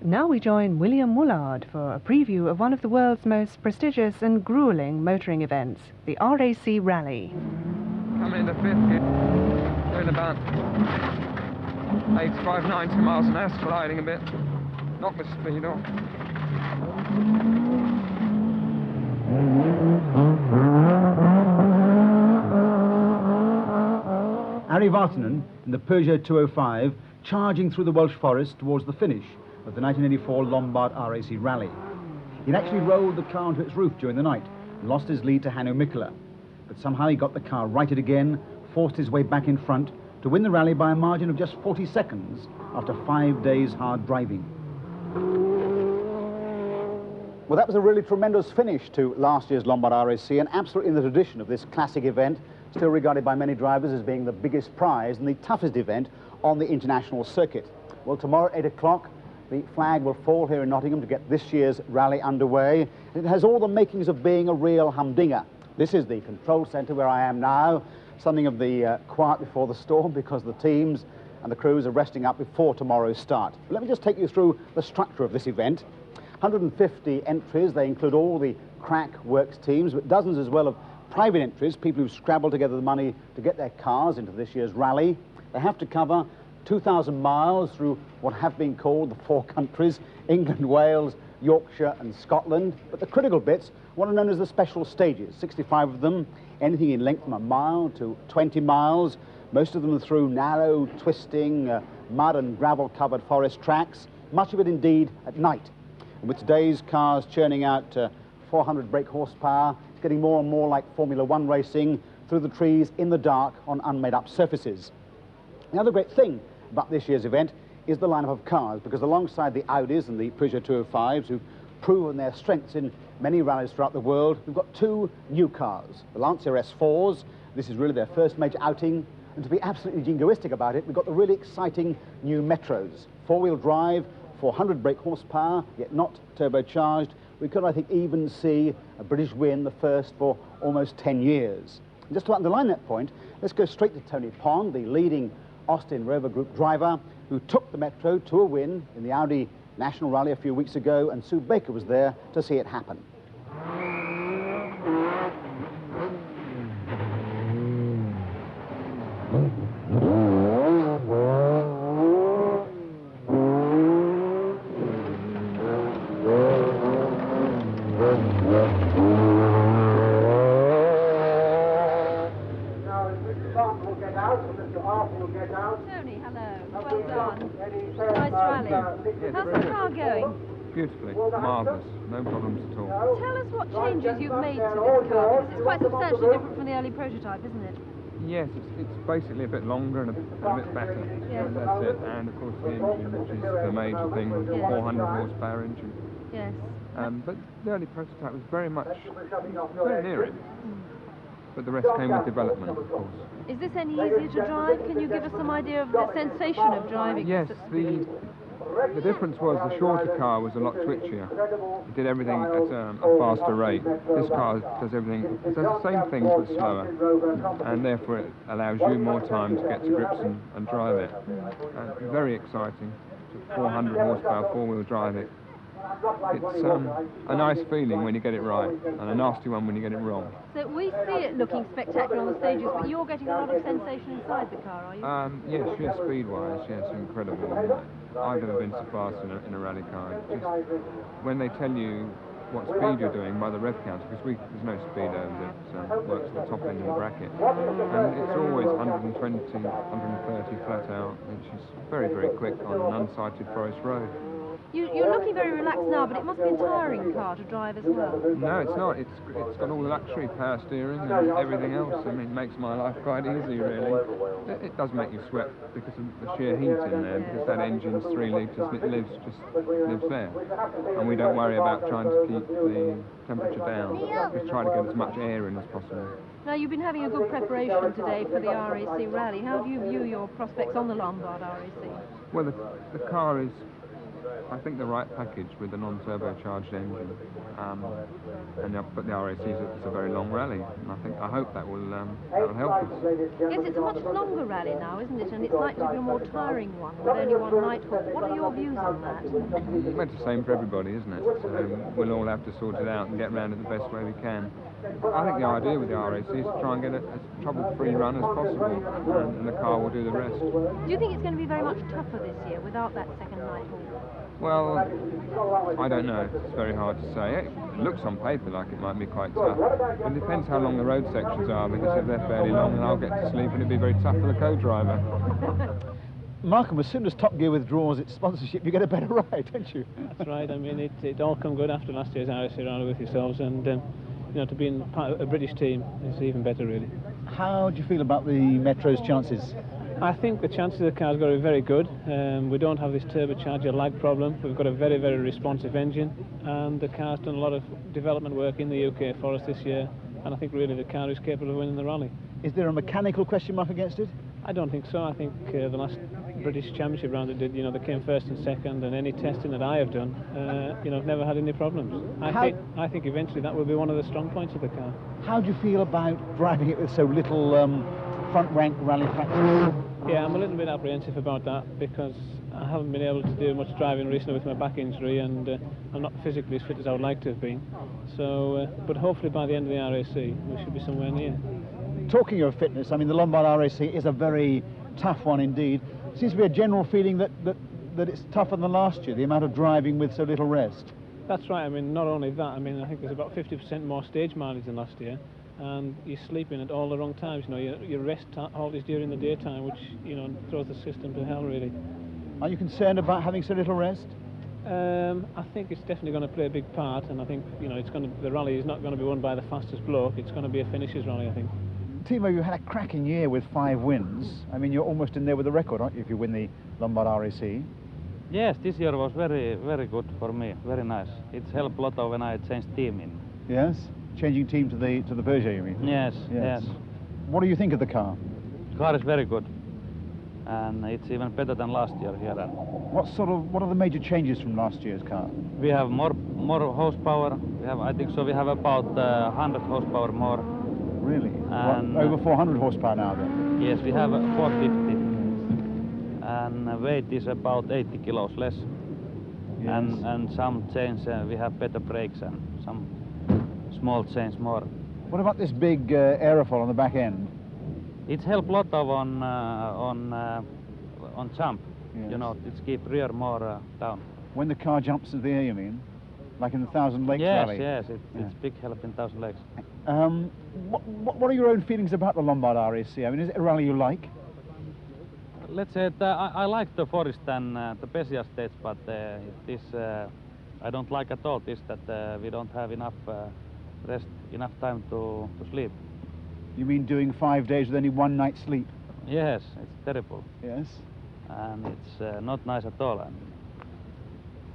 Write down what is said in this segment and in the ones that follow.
Now we join William Woolard for a preview of one of the world's most prestigious and grueling motoring events, the RAC Rally. Coming into fifth here, doing about 85, 90 miles an hour, sliding a bit. Knock the speed off. Harry Vartanen in the Peugeot 205 charging through the Welsh forest towards the finish of the 1984 Lombard RAC Rally. He'd actually rolled the car onto its roof during the night and lost his lead to Hanno Mikkola, but somehow he got the car righted again, forced his way back in front to win the rally by a margin of just 40 seconds after 5 days hard driving. Well, that was a really tremendous finish to last year's Lombard RAC, and absolutely in the tradition of this classic event, still regarded by many drivers as being the biggest prize and the toughest event on the international circuit. Well, tomorrow at 8 o'clock, the flag will fall here in Nottingham to get this year's rally underway. It has all the makings of being a real humdinger. This is the control centre where I am now, something of the quiet before the storm, because the teams and the crews are resting up before tomorrow's start. But let me just take you through the structure of this event. 150 entries, they include all the crack works teams, but dozens as well of private entries, people who've scrabbled together the money to get their cars into this year's rally. They have to cover 2,000 miles through what have been called the four countries, England, Wales, Yorkshire and Scotland. But the critical bits, what are known as the special stages, 65 of them, anything in length from a mile to 20 miles, most of them through narrow, twisting, mud and gravel covered forest tracks, much of it indeed at night. And with today's cars churning out 400 brake horsepower, it's getting more and more like Formula One racing through the trees in the dark on unmade up surfaces. The other great thing about this year's event is the lineup of cars, because alongside the Audis and the Peugeot 205s, who've proven their strengths in many rallies throughout the world, we've got two new cars, the Lancia S4s. This is really their first major outing, and to be absolutely jingoistic about it, we've got the really exciting new Metros, four-wheel drive, 400 brake horsepower, yet not turbocharged. We could, I think, even see a British win, the first for almost 10 years. And just to underline that point, let's go straight to Tony Pond, the leading Austin Rover Group driver, who took the Metro to a win in the Audi National Rally a few weeks ago, and Sue Baker was there to see it happen. Tony, hello. Well done. Nice rally. How's the car going? Beautifully, marvellous, no problems at all. Tell us what changes you've made to this car, because it's quite substantially different from the early prototype, isn't it? Yes, it's basically a bit longer and a bit better. Yes. That's it. And of course the engine, which is the major thing, the 400 horsepower engine. Yes. But the early prototype was very near it. But the rest came with development, of course. Is this any easier to drive? Can you give us some idea of the sensation of driving? Yes, the difference was the shorter car was a lot twitchier. It did everything at a faster rate. This car does everything, it does the same things but slower, and therefore it allows you more time to get to grips and drive it. Very exciting. 400 horsepower four-wheel drive it. It's a nice feeling when you get it right, and a nasty one when you get it wrong. So we see it looking spectacular on the stages, but you're getting a lot of sensation inside the car, are you? Yes, sheer speed-wise, yes, incredible. I've never been so fast in a rally car. Just when they tell you what speed you're doing by the rev counter, because there's no speedo that works at the top end of the bracket, and it's always 120, 130 flat out, which is very, very quick on an unsighted forest road. You're looking very relaxed now, but it must be a tiring car to drive as well. No, it's not. It's got all the luxury, power steering and everything else. I mean, it makes my life quite easy, really. It does make you sweat because of the sheer heat in there, because that engine's 3 litres, it lives there. And we don't worry about trying to keep the temperature down. We try to get as much air in as possible. Now, you've been having a good preparation today for the RAC Rally. How do you view your prospects on the Lombard RAC? Well, the car is I think the right package with the non-turbocharged engine, but the RAC is a very long rally, and I hope that will help us. Yes, it's a much longer rally now, isn't it? And it's likely to be a more tiring one with only one night halt. What are your views on that? Well, it's the same for everybody, isn't it? So we'll all have to sort it out and get around it the best way we can. I think the idea with the RAC is to try and get as trouble-free run as possible, and the car will do the rest. Do you think it's going to be very much tougher this year without that second night halt? Well, I don't know. It's very hard to say. It looks on paper like it might be quite tough, but it depends how long the road sections are, because if they're fairly long, then I'll get to sleep and it'll be very tough for the co-driver. Malcolm, as soon as Top Gear withdraws its sponsorship, you get a better ride, don't you? That's right. I mean, it all come good after last year's RAC Rally with yourselves, and you know, to be in part of a British team is even better, really. How do you feel about the Metro's chances? I think the chances of the car's got to be very good. We don't have this turbocharger lag problem. We've got a very, very responsive engine, and the car's done a lot of development work in the UK for us this year, and I think really the car is capable of winning the rally. Is there a mechanical question mark against it? I don't think so. I think the last British Championship round they did, you know, they came first and second, and any testing that I have done, you know, I've never had any problems. I think eventually that will be one of the strong points of the car. How do you feel about driving it with so little front rank rally practice? Yeah, I'm a little bit apprehensive about that because I haven't been able to do much driving recently with my back injury, and I'm not physically as fit as I would like to have been. So, but hopefully by the end of the RAC we should be somewhere near. Talking of fitness, I mean, the Lombard RAC is a very tough one indeed. Seems to be a general feeling that it's tougher than last year, the amount of driving with so little rest. That's right. I mean, not only that, I mean, I think there's about 50% more stage mileage than last year, and you're sleeping at all the wrong times. You know, your rest halt is during the daytime, which, you know, throws the system to hell, really. Are you concerned about having so little rest? I think it's definitely going to play a big part, and I think, you know, the rally is not going to be won by the fastest bloke. It's going to be a finishers rally, I think. Timo, you had a cracking year with 5 wins. I mean, you're almost in there with the record, aren't you, if you win the Lombard RAC? Yes, this year was very, very good for me. Very nice. It's helped a lot when I changed team in. Yes? Changing team to the Peugeot, you mean? Yes, yes. What do you think of the car? The car is very good, and it's even better than last year here. What are the major changes from last year's car? We have more horsepower. I think so. We have about 100 horsepower more. Really? And over 400 horsepower now then? Yes, we have 450, and weight is about 80 kilos less. Yes. And some change. We have better brakes and some small change more. What about this big aerofoil on the back end? It helps a lot of on jump. Yes. You know, it keeps rear more down. When the car jumps into the air, you mean? Like in the Thousand Lakes Rally? Yes, it's big help in Thousand Lakes. What are your own feelings about the Lombard RAC? I mean, is it a rally you like? Let's say I like the forest and the Pesia stage, but I don't like at all this that we don't have enough rest, enough time to sleep. You mean doing 5 days with only 1 night's sleep? Yes, it's terrible. Yes. And it's not nice at all.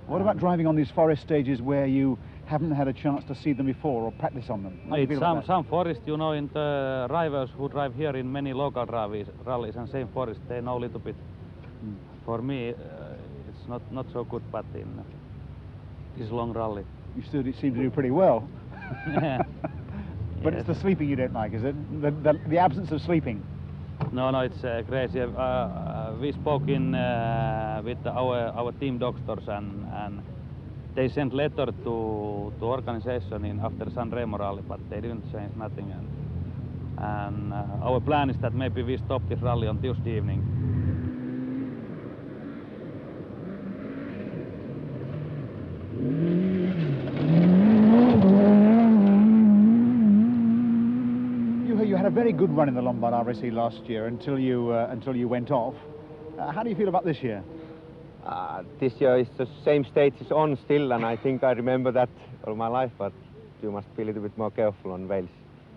What about driving on these forest stages where you haven't had a chance to see them before or practice on them? It's some forest, you know, in the drivers who drive here in many local rallies and same forest, they know a little bit. For me, it's not so good, but in this long rally. You still seem to do pretty well. Yeah. But yes. It's the sleeping you don't like, is it? The absence of sleeping? No, it's crazy. We spoke with our team doctors, and they sent letter to organization after San Remo rally, but they didn't change nothing. And our plan is that maybe we stop this rally on Tuesday evening. You had a very good run in the Lombard RAC last year until you went off. How do you feel about this year? This year is the same stages on still, and I think I remember that all my life, but you must be a little bit more careful on Wales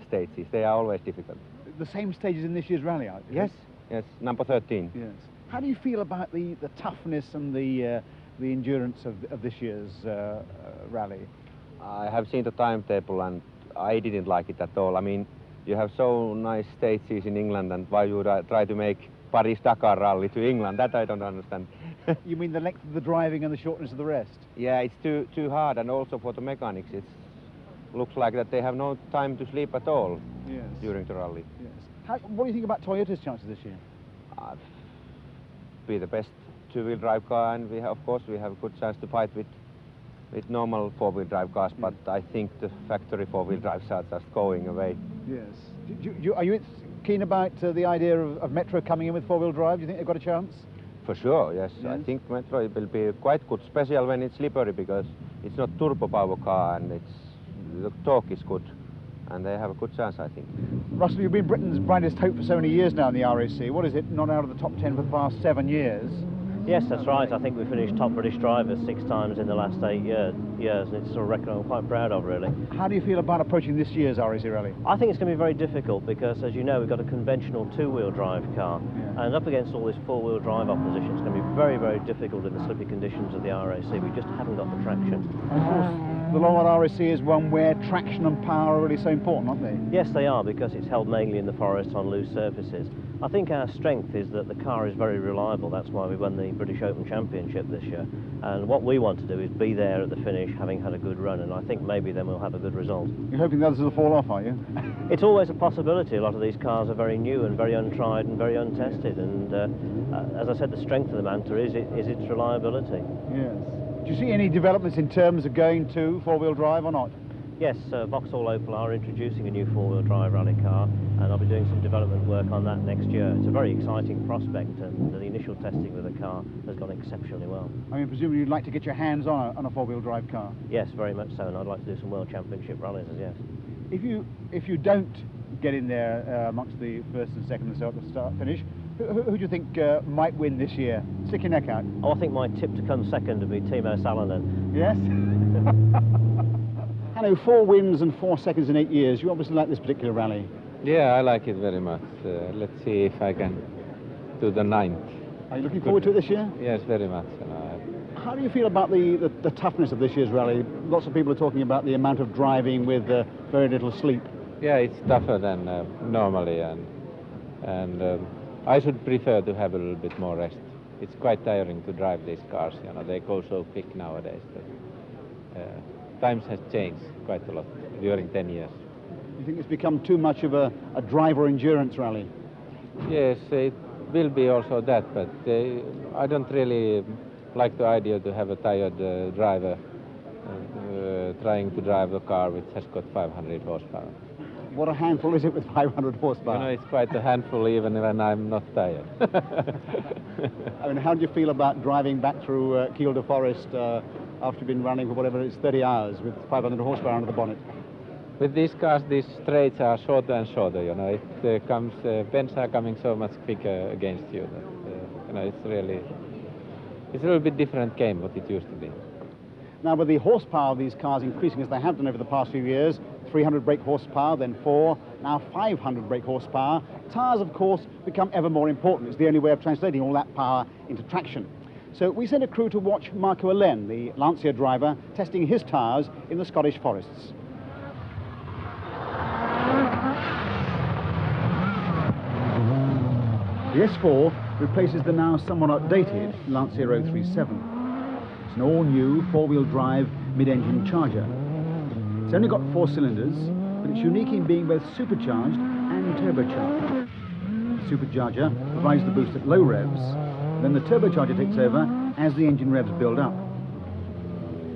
stages. They are always difficult. The same stages in this year's rally, are Yes, yes, number 13. Yes. How do you feel about the toughness and the endurance of this year's rally? I have seen the timetable, and I didn't like it at all. I mean, you have so nice stages in England, and why you try to make Paris-Dakar rally to England? That I don't understand. You mean the length of the driving and the shortness of the rest? Yeah, it's too hard, and also for the mechanics, it looks like that they have no time to sleep at all during the rally. Yes. What do you think about Toyota's chances this year? Be the best two-wheel drive car, and of course we have a good chance to fight with normal four-wheel drive cars, but I think the factory four-wheel drives are just going away. Yes. Are you keen about the idea of Metro coming in with four-wheel drive? Do you think they've got a chance? For sure, yes. I think Metro will be quite good, especially when it's slippery, because it's not turbo power car and the torque is good, and they have a good chance, I think. Russell, you've been Britain's brightest hope for so many years now in the RAC. What is it, not out of the top 10 for the past 7 years? Yes, that's right. I think we finished top British drivers 6 times in the last 8 years, and it's a record I'm quite proud of, really. How do you feel about approaching this year's RAC Rally? I think it's going to be very difficult because, as you know, we've got a conventional two-wheel drive car, and up against all this four-wheel drive opposition, it's going to be very, very difficult in the slippy conditions of the RAC. We just haven't got the traction. And of course, the Lombard RAC is one where traction and power are really so important, aren't they? Yes, they are, because it's held mainly in the forest on loose surfaces. I think our strength is that the car is very reliable. That's why we won the British Open Championship this year. And what we want to do is be there at the finish, having had a good run, and I think maybe then we'll have a good result. You're hoping the others will fall off, are you? It's always a possibility. A lot of these cars are very new and very untried and very untested, and as I said, the strength of the Manta is its reliability. Yes. Do you see any developments in terms of going to four-wheel drive or not? Yes, Vauxhall Opel are introducing a new four-wheel drive rally car, and I'll be doing some development work on that next year. It's a very exciting prospect, and the initial testing with the car has gone exceptionally well. I mean, presumably you'd like to get your hands on a four-wheel drive car? Yes, very much so, and I'd like to do some World Championship rallies, yes. If you don't get in there amongst the first and second and so at the start-finish, who do you think might win this year? Stick your neck out. Oh, I think my tip to come second would be Timo Salonen. Yes? Hello, 4 wins and 4 seconds in 8 years. You obviously like this particular rally. Yeah, I like it very much. Let's see if I can do the 9th. Are you looking forward to it this year? Yes, very much. How do you feel about the toughness of this year's rally? Lots of people are talking about the amount of driving with very little sleep. Yeah, it's tougher than normally, and I should prefer to have a little bit more rest. It's quite tiring to drive these cars. You know, they go so quick nowadays. Times has changed quite a lot during 10 years. You think it's become too much of a driver endurance rally? Yes, it will be also that, but I don't really like the idea to have a tired driver trying to drive a car which has got 500 horsepower. What a handful is it with 500 horsepower? You know, it's quite a handful even when I'm not tired. I mean, how do you feel about driving back through Kielder Forest after you've been running for whatever it is, 30 hours with 500 horsepower under the bonnet? With these cars, these straights are shorter and shorter, you know. Bends are coming so much quicker against you that, you know, it's a little bit different game what it used to be. Now, with the horsepower of these cars increasing as they have done over the past few years, 300 brake horsepower, then 4, now 500 brake horsepower, tyres, of course, become ever more important. It's the only way of translating all that power into traction. So we sent a crew to watch Marco Allen, the Lancia driver, testing his tyres in the Scottish forests. The S4 replaces the now somewhat outdated Lancia 037. It's an all-new four-wheel drive mid-engine charger. It's only got 4 cylinders, but it's unique in being both supercharged and turbocharged. The supercharger provides the boost at low revs, then the turbocharger takes over as the engine revs build up.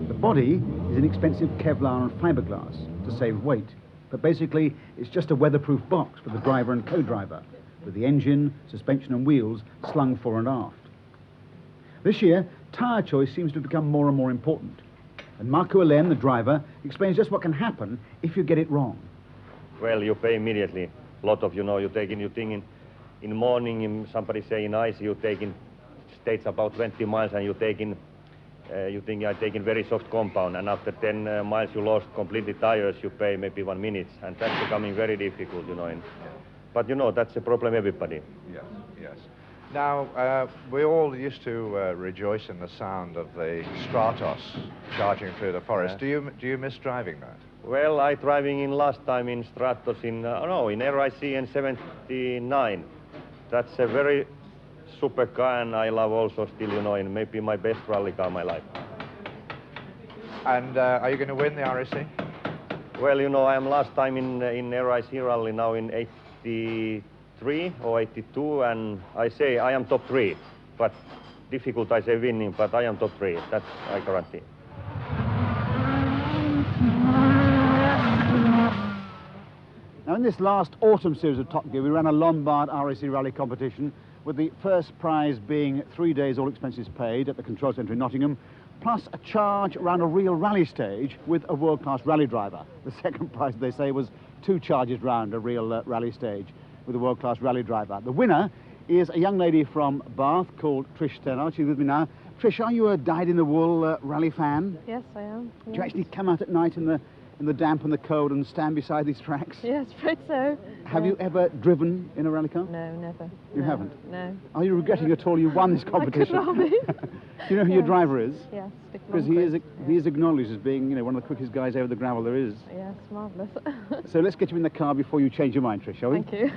The body is inexpensive Kevlar and fiberglass to save weight, but basically it's just a weatherproof box for the driver and co-driver, with the engine, suspension and wheels slung fore and aft. This year, tyre choice seems to have become more and more important. And Marco Allen, the driver, explains just what can happen if you get it wrong. Well, you pay immediately. A lot of, you taking your thing in the morning, somebody say in ice, you taking states about 20 miles and you taking, you think I'm taking very soft compound, and after 10 miles you lost completely tires, you pay maybe 1 minute, and that's becoming very difficult, But that's a problem everybody. Yes, yes. Now, we all used to rejoice in the sound of the Stratos charging through the forest. Do you miss driving that? Well, I driving in last time in Stratos in RIC in 79. That's a very supercar, and I love also still, you know, in maybe my best rally car in my life. And are you going to win the RAC? Well, you know, I am last time in RAC Rally now in 83 or 82, and I say I am top 3, but difficult I say winning, but I am top 3, that's I guarantee. Now, in this last autumn series of Top Gear, we ran a Lombard RAC Rally competition, with the first prize being 3 days all expenses paid at the control centre in Nottingham, plus a charge around a real rally stage with a world-class rally driver. The second prize, they say, was 2 charges round a real rally stage with a world-class rally driver. The winner is a young lady from Bath called Trish Stennard. She's with me now. Trish, are you a dyed-in-the-wool rally fan? Yes, I am. Do Yes. you actually come out at night in the damp and the cold and stand beside these tracks? Yes, afraid so. Have you ever driven in a rally car? No, never. You No, haven't? No. Are you regretting at all you won this competition? I could well be. Do you know who your driver is? Yes, Because he is acknowledged as being, you know, one of the quickest guys over the gravel there is. Yes, marvellous. So let's get you in the car before you change your mind, Trish, shall we? Thank you.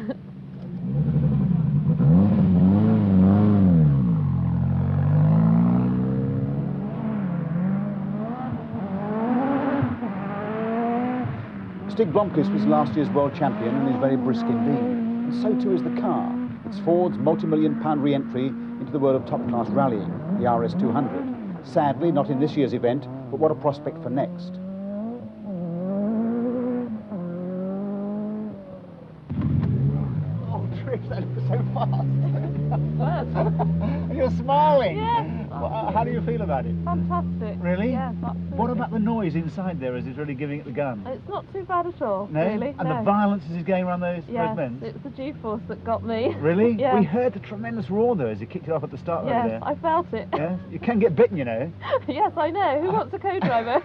Stig Blomqvist was last year's world champion and is very brisk indeed. And so too is the car. It's Ford's multi-million-pound re-entry into the world of top-class rallying, the RS200. Sadly, not in this year's event, but what a prospect for next. Oh, Trish, that looks so fast. And you're smiling. Yes. Well, how do you feel about it? Fantastic. Really? Yes, absolutely. What about the noise inside there as it's really giving it the gun? It's not too bad at all, No? really. And no. the violence as he's going around those bends? Yes, it's the G-force that got me. Really? Yes. We heard the tremendous roar though as he kicked it off at the start Yes, over there. I felt it. Yeah? You can get bitten, you know. Yes, I know. Who wants a co-driver?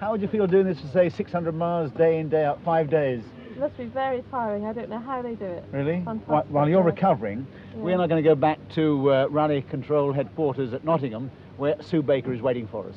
How would you feel doing this for, say, 600 miles day in, day out, 5 days? It must be very tiring. I don't know how they do it. Really? Fantastic. While you're recovering, Yeah. we're now going to go back to Rally Control headquarters at Nottingham, where Sue Baker is waiting for us.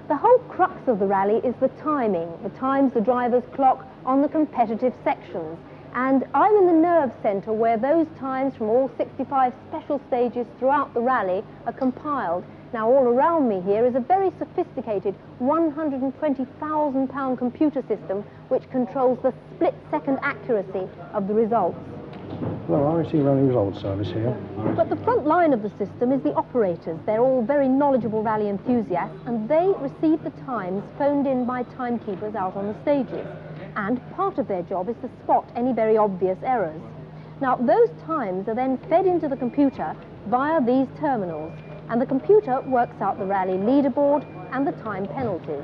The whole crux of the rally is the timing, the times the drivers clock on the competitive sections. And I'm in the nerve centre where those times from all 65 special stages throughout the rally are compiled. Now, all around me here is a very sophisticated £120,000 computer system which controls the split-second accuracy of the results. Well, RAC Rally Results Service here. But the front line of the system is the operators. They're all very knowledgeable rally enthusiasts, and they receive the times phoned in by timekeepers out on the stages. And part of their job is to spot any very obvious errors. Now, those times are then fed into the computer via these terminals, and the computer works out the rally leaderboard and the time penalties.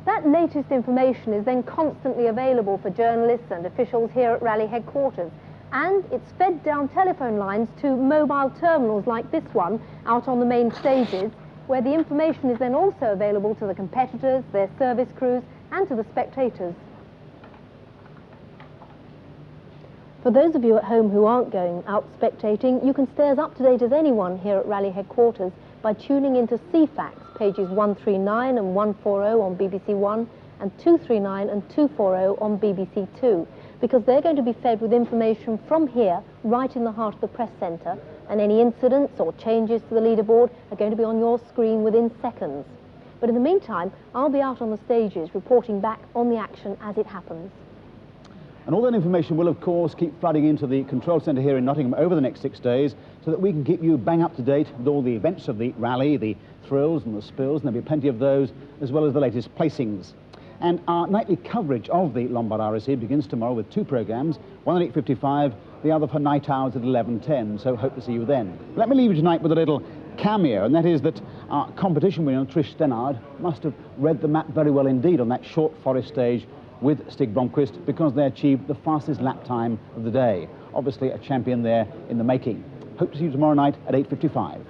That latest information is then constantly available for journalists and officials here at rally headquarters, and it's fed down telephone lines to mobile terminals like this one out on the main stages, where the information is then also available to the competitors, their service crews, and to the spectators. For those of you at home who aren't going out spectating, you can stay as up to date as anyone here at Rally Headquarters by tuning into CFAX, pages 139 and 140 on BBC One, and 239 and 240 on BBC Two, because they're going to be fed with information from here, right in the heart of the press centre, and any incidents or changes to the leaderboard are going to be on your screen within seconds. But in the meantime, I'll be out on the stages reporting back on the action as it happens. And all that information will, of course, keep flooding into the control centre here in Nottingham over the next 6 days, so that we can keep you bang up to date with all the events of the rally, the thrills and the spills, and there'll be plenty of those, as well as the latest placings. And our nightly coverage of the Lombard RAC begins tomorrow with 2 programmes, one at 8:55, the other for night hours at 11:10, so hope to see you then. Let me leave you tonight with a little cameo, and that is that our competition winner, Trish Stennard, must have read the map very well indeed on that short forest stage with Stig Blomqvist, because they achieved the fastest lap time of the day. Obviously a champion there in the making. Hope to see you tomorrow night at 8:55.